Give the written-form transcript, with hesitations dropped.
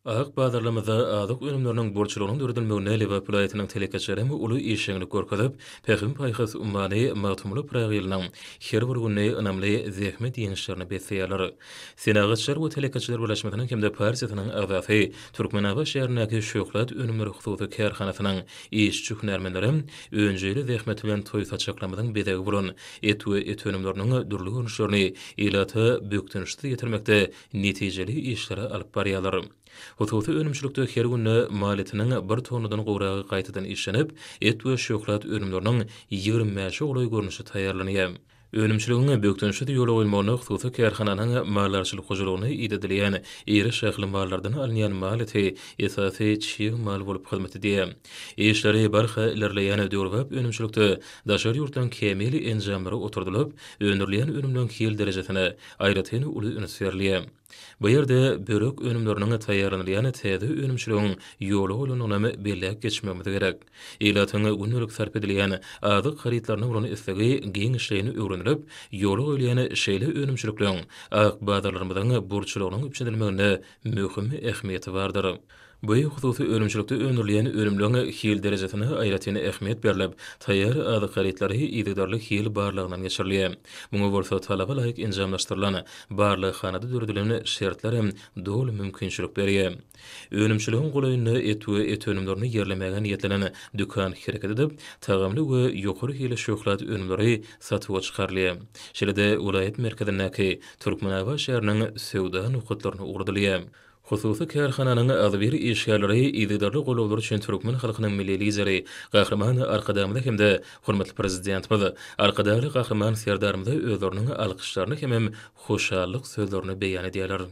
Ahyk bazarlamada azyk önümleriniň borçlugynyň döredilmegine Liverpool aýatynyň telekeçerimi uly işeňlik görkezip, Pehim paýhys ummany magtumly pragylynyň her bir günni ynamly zähmet ýeňişlerini besleýärler. Senagatçylar we telekeçeler birleşmeginiň hemde partiýasynyň agzasy Türkmenawa şäherindäki şöhret önümleri hususy kärhanasynyň işçi hünärmenleri öňjeli zähmet bilen toý saçaklamyň bedegi bolan et we et önümleriniň durly görnüşlerini ilata bökdünüşde ýetirmekde netijeli işlere alyp barýarlar. Hususy önümçülükde her günne maliyetiniň bir tonudan gowragy gaýtadan işlenip, et we şöhret önümleriniň 25 uly görnüşi taýýarlanýar. Önümçülüğüne bökdünüşde ýola goýulmagyny hususy kärhananyň mallarçylyk hojulugyny ýa-da eri şähli mallardan alynýan maliyeti esasy çiğ mal bolup hyzmat edýär. Eşleri barha ilerleýän döwrüp önümçülükde daşary ýurtdan kemeli enjamlary oturdulyp, öňürleýän önümden hil derejesine aýratyn uly üns berilýär. Bu ýerde börek önümleriniň taýýarlanýan täze önümçülügiň ýoly goýulanyny belläp geçmegimiz gerek. Elatyny günlük sarp edilýän azyk haritlaryny bolan istegi giň işleýini öwrenilip, ýoly goýulýan şeýle önümçülükleň azyk bazarlarymyzyň borçlugynyň üpçedilmegine möhüm ähmiýeti bardyr. Bu hususy önümçülükde öňürleýän önümlüğüň hil derejesine aýratyn ähmiýet berilip, taýýar azyk haritlary ýygydarly hil barlygyndan geçirilýär. Muňa bolsa talaba laýyk enjamlaşdyrylan barlyk hanada döredilen şertler hem dol mümkinçilik berýär. Önümçülügiň golaýyny et we et önümlerini ýerlemegen ýetlenen dükan hereket edip, tagamly we ýokary hili şöhret önümleri satyp çykarylýar. Şeýle-de welaýet merkezindäki Türkmenawa şäheriniň sewda nukatlaryny ugradylýar. Hususy kärhananyň azbir işgärleri ýygydarly golawlar üçin türkmen halkynyň milli lideri, gahrman arkadamda hemde hormatly prezidentimiz, arkadaly gahrman serdarymyza özleriniň alkyşlaryny hem hoşallyk sözlerini beýan edýärler.